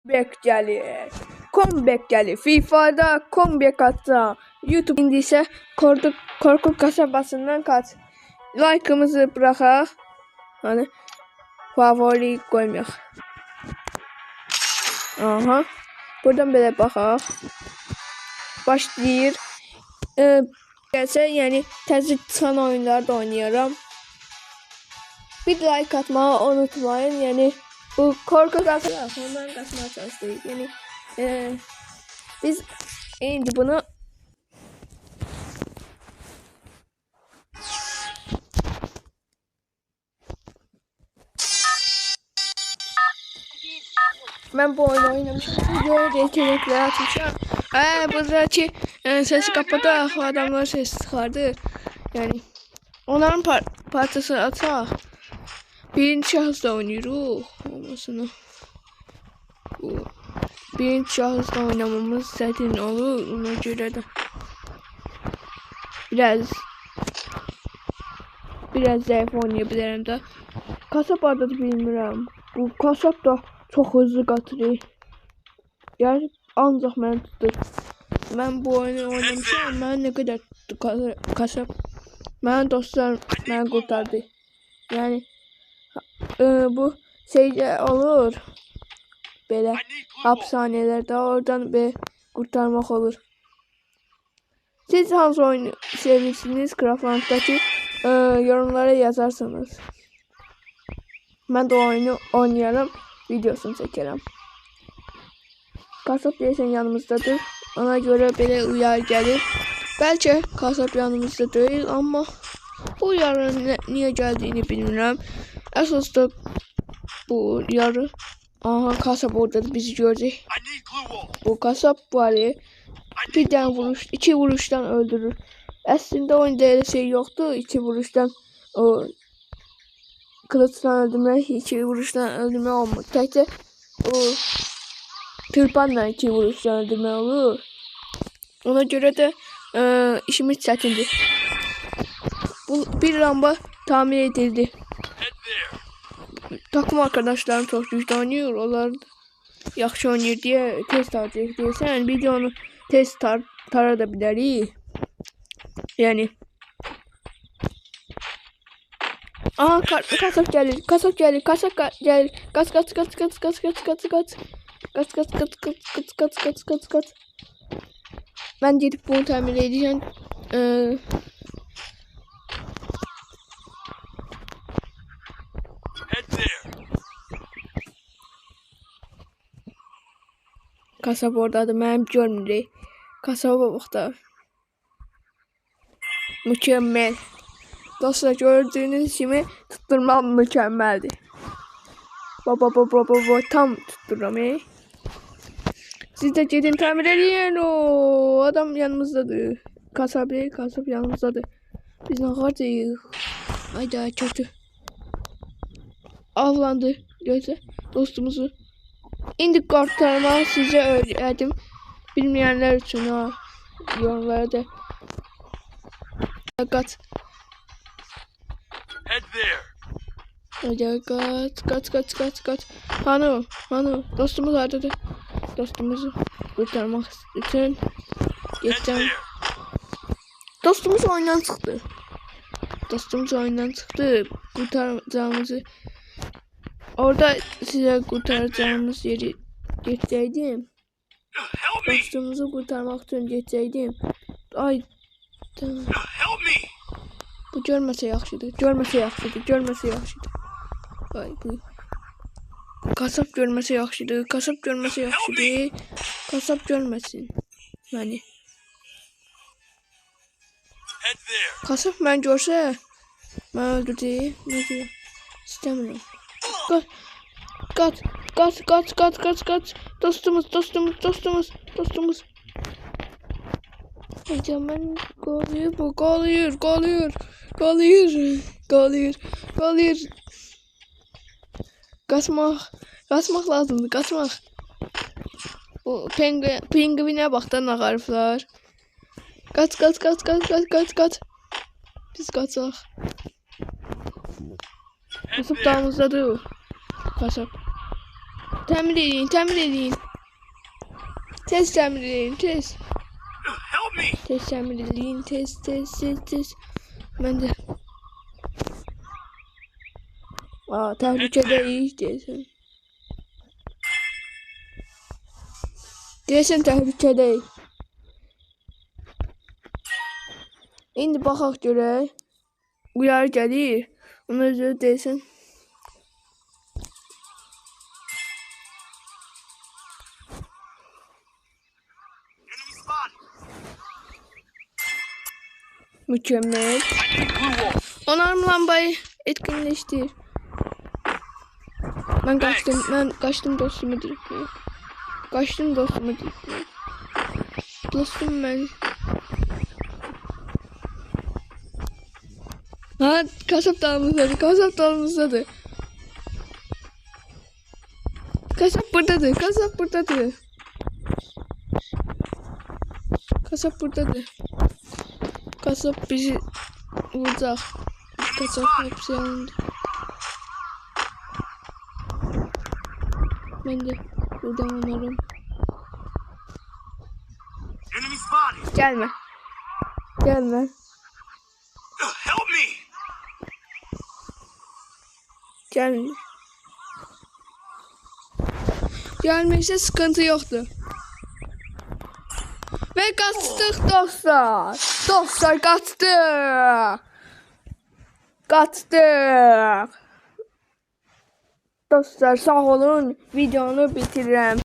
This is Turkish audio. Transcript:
Comeback gəlir. Comeback gəlir. FIFA'da comeback atsa. YouTube indi isə korku kasabasından kaç. Like'ımızı bırakaq. Hani favori qoymayaq. Aha. Buradan belə baxaq. Başlayır. Gəlsə, yəni təzə çıxan oyunlarda oynayaram. Bir like atmağı unutmayın. Yəni bu korku kasabası ondan kaçmaya çalıştık. Yəni biz indi bunu ben bu oyunu oynamışım. Böyle yetenekler atmışım. Buradaki sesi kapadı. O adamlar ses çıkardı. Yani onların parçası atar. Birinci şahısla oynuyoruz. Olmasını. Birinci şahısla oynamamız zaten olur. Ona göre de biraz zayıf oynayabilirim de. Kasap adı bilmirəm. Bu kasap da çok hızlı qatırır. Yani ancaq mən tutdu. Mən bu oyunu oynamışam. Mən nə qədər tutdu kasap. Mənim dostlarım məni qurtardı. Yani bu şeyde olur. Böyle hapishanelerde oradan bir kurtarmak olur. Siz hangi oyunu sevirsiniz Craftland'daki yorumlara yazarsanız. Ben de oyunu oynayarım, videosunu çekerim. Kasap deyəsən yanımızdadır. Ona göre böyle uyarı gelir. Belki kasap yanımızda değil ama bu uyarının niye geldiğini bilmirəm. Əsasda bu yarı. Aha, kasap orada bizi gördü. Bu kasap var ya. Bir tane vuruş, iki vuruştan öldürür. Aslında oyunda öyle şey yoktu. İki vuruştan o kılıçtan öldürme, iki vuruştan öldürme olmaz. Tekte o tırpanla iki vuruştan öldürme olur. Ona göre de işimiz çətindir. Bu bir lamba tamir edildi. Takım arkadaşlarım çok güçlü oynuyor. Onlar yaxşı oynayır diye test tarayacaq deyəsən. Videonu test tara da bilərik. Yani aha, kasap gelir. Kasap gelir. Kasap gelir. Kaç. Ben gidip bunu tamir edeceğim. Kasap oradadır. Mənim görmürük. Kasaba bax da. Mükemmel. Dostlar, gördüğünüz gibi tutturmam mükemmeldi. Baba tam tutturam. Siz de gidin tamir edin. O adam yanımızdadır. Kasap yanımızdadır. Biz ne kadar hayda kötü. Avlandı. Gözle dostumuzu. İndi kurtarma size öğrettim. Bilmeyenler için yorumlarda kaç. Hadi kaç. Hanu dostumuz aradı. Dostumuzu kurtarmak için geçeceğim. Dostumuz oyundan çıktı. Kurtaracağımızı orada size kurtaracağımız yeri geçseydim. Dostumuzu kurtarmak için geçseydim. Ay tamam. Bu görməsə yaxşıdır. Ay bu. Kasap görməsə yaxşıdır. Kasap görməsin. Yani. Kasap mən görsə, mən öldürdü. Ne diyor? İstemiyorum. Kaç. Dostumuz. Hocam ben kalıyor. Kaçmak lazımdı. Bu pingvine bak da nagarifler. Kaç. Biz kaçaq. Kasap dağımızdadır. Kasap. Təmir edin, təmir edin. Tez təmir edin, tez. Help me! Tez təmir edin, tez, tez, tez, tez. Mən də. Aa, təhlükədəyik deyəsən. Deyəsən təhlükədəyik. İndi baxaq görək. Uyarı gəlir. Ona görə deyəsən. Enemy spotted! Mükemmel. I need blue wolf! Onarım lambayı etkinleştir. Ben kaçtım dostumu diriltmeye. Kaçtım dostumu diriltmeye. Dostum ben. Ha, kasap dağımızdadır, kasap dağımızdadır. Kasap buradadır, kasap buradadır. Kasap buradadır. Kasap bizi vuracak. Kasap hepsi yanında. Ben de buradan onarım. Enemy spotted! Gelme. Gelme. Help me! Gelme. Gelmeyse sıkıntı yoktu. Ve kaçtık dostlar. Dostlar kaçtık. Kaçtık. Dostlar sağ olun. Videonu bitiririm.